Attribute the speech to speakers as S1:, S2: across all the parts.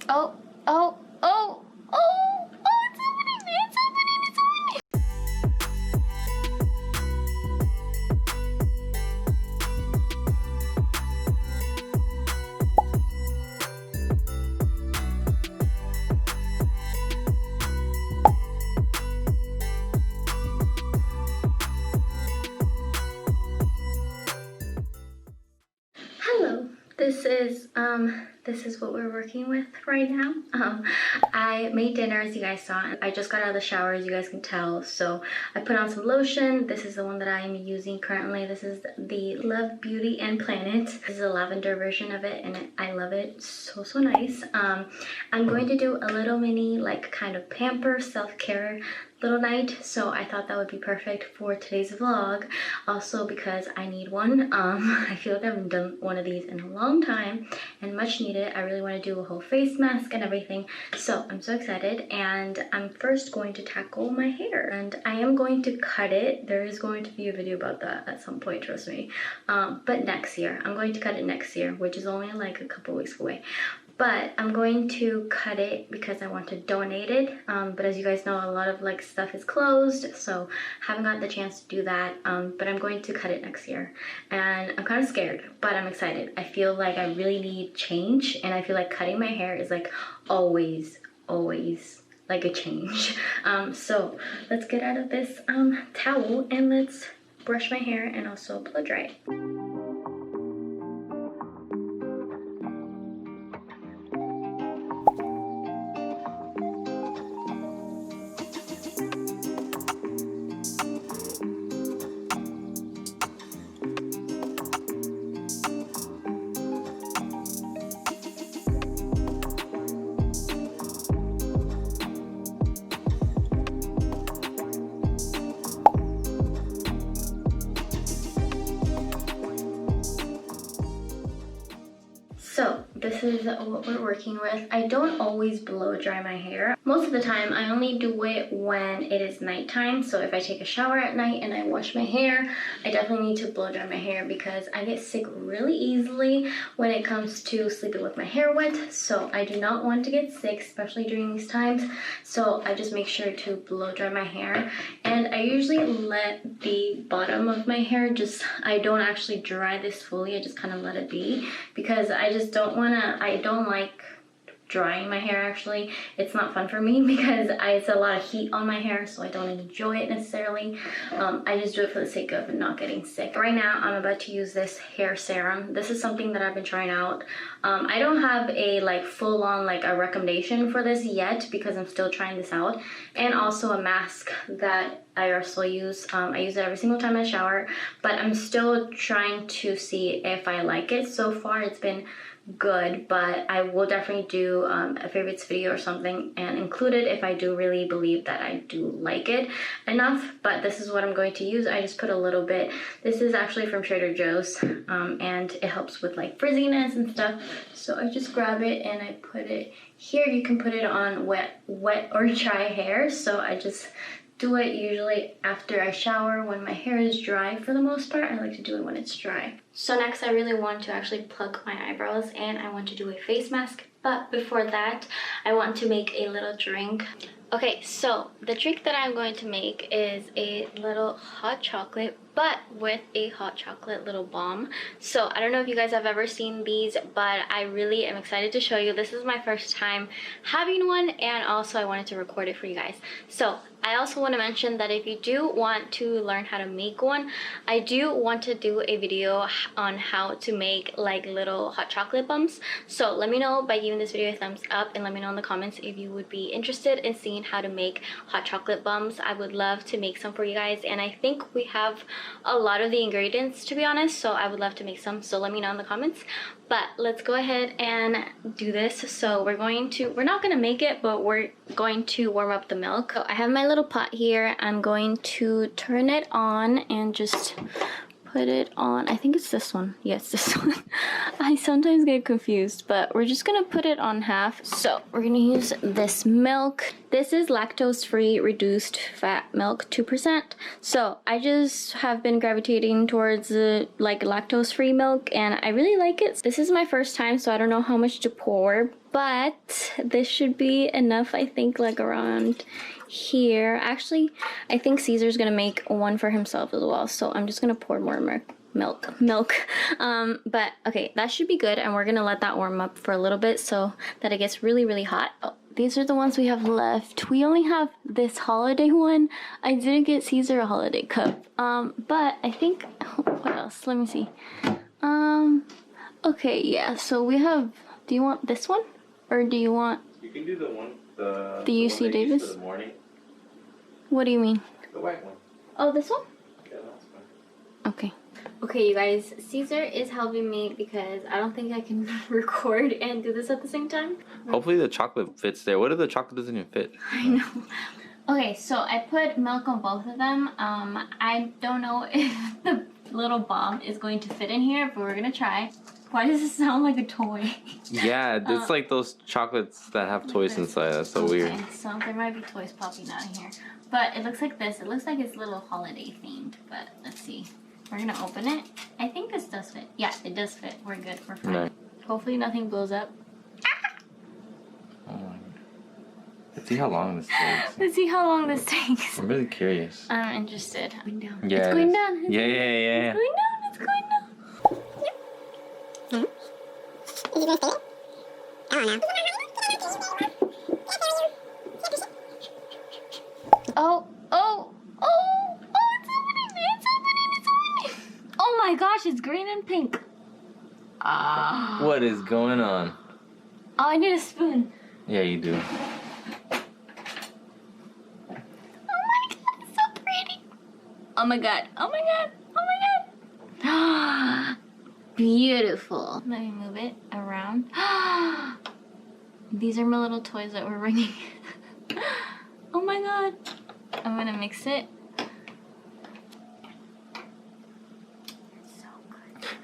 S1: Oh, oh, oh, oh, oh, it's happening, it's happening, it's happening. Hello, this is what we're working with right now. I made dinner, as you guys saw. I just got out of the shower, as you guys can tell. So I put on some lotion. This is the one that I'm using currently. This is the Love Beauty and Planet. This is a lavender version of it, and I love it. So nice. I'm going to do a little mini like kind of pamper self-care little night, so I thought that would be perfect for today's vlog, also because I need one. I feel like I haven't done one of these in a long time and much needed. I really want to do a whole face mask and everything, so I'm so excited. And I'm first going to tackle my hair, and I am going to cut it. There is going to be a video about that at some point, trust me, but next year. I'm going to cut it next year, which is only like a couple weeks away. But I'm going to cut it because I want to donate it. But as you guys know, a lot of like stuff is closed, so haven't got the chance to do that. But I'm going to cut it next year, and I'm kind of scared, but I'm excited. I feel like I really need change, and I feel like cutting my hair is like always like a change. So let's get out of this towel and let's brush my hair and also blow dry it. So this is what we're working with. I don't always blow dry my hair. Most of the time I only do it when it is nighttime. So if I take a shower at night and I wash my hair, I definitely need to blow dry my hair because I get sick really easily when it comes to sleeping with my hair wet. So I do not want to get sick, especially during these times. So I just make sure to blow dry my hair. And I usually let the bottom of my hair I don't actually dry this fully. I just kind of let it be because I don't like drying my hair. Actually, it's not fun for me because it's a lot of heat on my hair, so I don't enjoy it necessarily. I just do it for the sake of not getting sick. Right now I'm about to use this hair serum. This is something that I've been trying out. I don't have a like full-on like a recommendation for this yet because I'm still trying this out, and also a mask that I also use. I use it every single time I shower, but I'm still trying to see if I like it. So far it's been good, but I will definitely do a favorites video or something and include it if I do really believe that I do like it enough. But this is what I'm going to use. I just put a little bit. This is actually from Trader Joe's, and it helps with like frizziness and stuff. So I just grab it and I put it here. You can put it on wet or dry hair. So I just do it usually after I shower when my hair is dry. For the most part, I like to do it when it's dry. So next, I really want to actually pluck my eyebrows and I want to do a face mask. But before that, I want to make a little drink. Okay, so the drink that I'm going to make is a little hot chocolate, but with a hot chocolate little bomb. So I don't know if you guys have ever seen these, but I really am excited to show you. This is my first time having one, and also I wanted to record it for you guys. So I also want to mention that if you do want to learn how to make one, I do want to do a video on how to make like little hot chocolate bombs. So let me know by giving this video a thumbs up, and let me know in the comments if you would be interested in seeing how to make hot chocolate bombs. I would love to make some for you guys, and I think we have a lot of the ingredients, to be honest, so I would love to make some. So let me know in the comments. But let's go ahead and do this. So we're not gonna make it, but we're going to warm up the milk. So I have my little pot here. I'm going to turn it on and just put it on. I think it's this one. Yes, this one. I sometimes get confused, but we're just gonna put it on half. So we're gonna use this milk. This is lactose-free reduced fat milk, 2%. So I just have been gravitating towards like lactose-free milk, and I really like it. This is my first time, so I don't know how much to pour, but this should be enough, I think, like around here. Actually, I think Caesar's gonna make one for himself as well, so I'm just gonna pour more milk. But okay, that should be good, and we're gonna let that warm up for a little bit so that it gets really, really hot. Oh, these are the ones we have left. We only have this holiday one. I didn't get Caesar a holiday cup, but I think, what else? Let me see. Okay, yeah, so we have, do you want this one? Or do you want...
S2: You can do the one, the
S1: UC Davis?
S2: For the morning.
S1: What do you mean?
S2: The white one.
S1: Oh, this one?
S2: Yeah, that's fine.
S1: Okay. Okay, you guys, Caesar is helping me because I don't think I can record and do this at the same time.
S2: Hopefully the chocolate fits there. What if the chocolate doesn't even fit?
S1: I know. Okay, so I put milk on both of them. I don't know if the little bomb is going to fit in here, but we're gonna try. Why does it sound like a toy?
S2: Yeah, it's like those chocolates that have toys inside. That's so weird.
S1: So there might be toys popping out of here. But it looks like this. It looks like it's a little holiday themed, but let's see. We're gonna open it. I think this does fit. Yeah, it does fit. We're good. We're fine. Nice. Hopefully nothing blows up.
S2: Oh my God. Let's see how long this takes.
S1: Let's see how long this takes.
S2: I'm really curious.
S1: I'm interested. Going down.
S2: Yeah,
S1: it's going down.
S2: Yeah.
S1: It's going down. It's going down.
S3: Is it gonna stay? I don't know.
S1: Oh, it's opening. Oh my gosh, it's green and pink. Ah.
S2: What is going on?
S1: Oh, I need a spoon.
S2: Yeah, you do.
S1: Oh my God, it's so pretty. Oh my God. Beautiful. Let me move it around. These are my little toys that we're bringing. Oh my God. I'm gonna mix it. So good.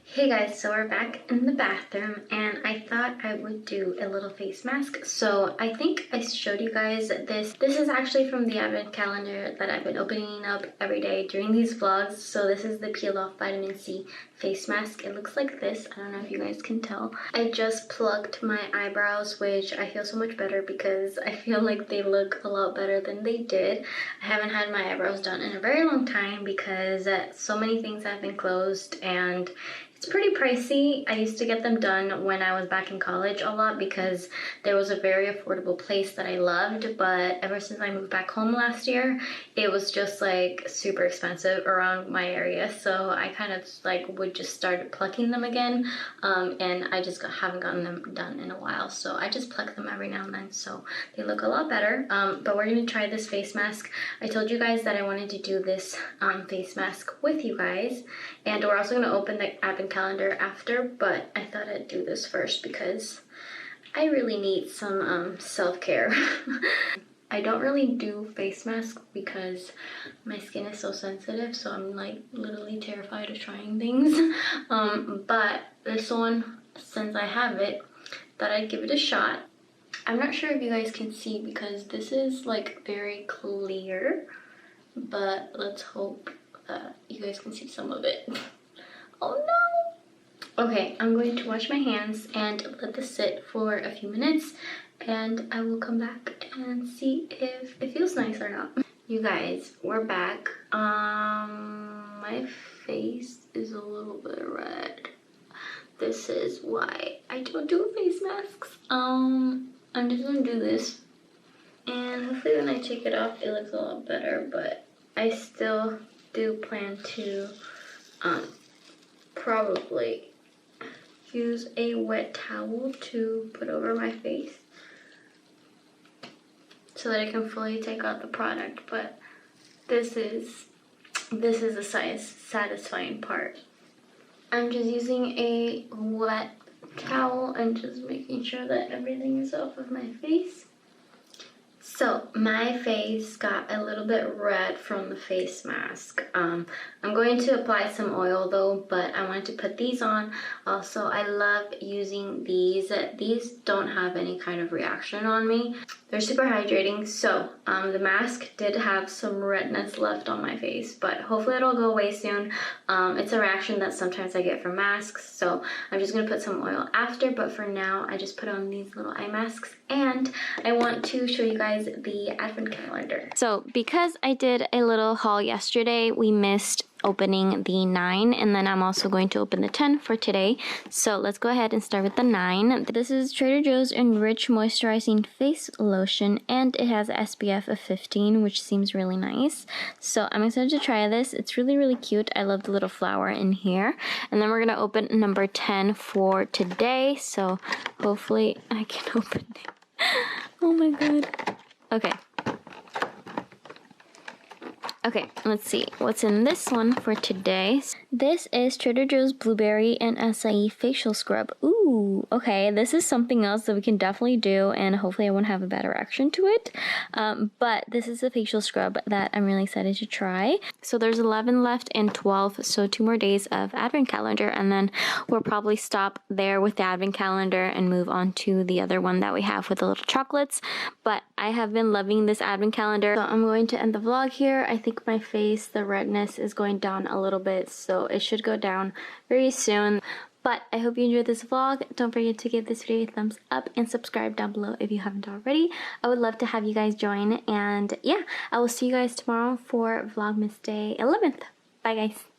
S1: Hey guys, so we're back in the bathroom and I thought I would do a little face mask. So I think I showed you guys this. This is actually from the advent calendar that I've been opening up every day during these vlogs. So this is the Peel Off Vitamin C face mask. It looks like this. I don't know if you guys can tell. I just plucked my eyebrows, which I feel so much better because I feel like they look a lot better than they did. I haven't had my eyebrows done in a very long time because so many things have been closed and it's pretty pricey. I used to get them done when I was back in college a lot because there was a very affordable place that I loved, but ever since I moved back home last year, it was just like super expensive around my area. So I kind of like would just start plucking them again, and I just haven't gotten them done in a while. So I just pluck them every now and then, so they look a lot better. But we're gonna try this face mask. I told you guys that I wanted to do this face mask with you guys, and we're also gonna open the advent calendar after, but I thought I'd do this first because I really need some self-care. I don't really do face masks because my skin is so sensitive, so I'm like literally terrified of trying things. But this one, since I have it, thought I'd give it a shot. I'm not sure if you guys can see because this is like very clear, but let's hope that you guys can see some of it. Oh no! Okay, I'm going to wash my hands and let this sit for a few minutes, and I will come back and see if it feels nice or not. You guys, we're back. My face is a little bit red. This is why I don't do face masks. I'm just gonna do this, and hopefully when I take it off, it looks a lot better, but I still do plan to probably use a wet towel to put over my face so that I can fully take out the product. But this is this is the satisfying part. I'm just using a wet towel and just making sure that everything is off of my face. So my face got a little bit red from the face mask. I'm going to apply some oil though, but I wanted to put these on. Also, I love using these. These don't have any kind of reaction on me. They're super hydrating. So the mask did have some redness left on my face, but hopefully it'll go away soon. It's a reaction that sometimes I get from masks, so I'm just gonna put some oil after, but for now I just put on these little eye masks, and I want to show you guys the advent calendar. So because I did a little haul yesterday, we missed opening the 9, and then I'm also going to open the 10 for today. So let's go ahead and start with the 9. This is Trader Joe's Enriched Moisturizing Face Lotion, and it has SPF of 15, which seems really nice. So I'm excited to try this. It's really, really cute. I love the little flower in here. And then we're going to open number 10 for today. So hopefully I can open it. Oh my god. Okay. Okay, let's see what's in this one for today. This is Trader Joe's Blueberry and Acai Facial Scrub. Ooh, okay, this is something else that we can definitely do, and hopefully I won't have a bad reaction to it. But this is a facial scrub that I'm really excited to try. So there's 11 left and 12, so 2 more days of advent calendar, and then we'll probably stop there with the advent calendar and move on to the other one that we have with the little chocolates. But I have been loving this advent calendar, so I'm going to end the vlog here. I think my face, the redness is going down a little bit, so it should go down very soon. But I hope you enjoyed this vlog. Don't forget to give this video a thumbs up and subscribe down below if you haven't already. I would love to have you guys join, and yeah, I will see you guys tomorrow for Vlogmas Day 11th. Bye guys.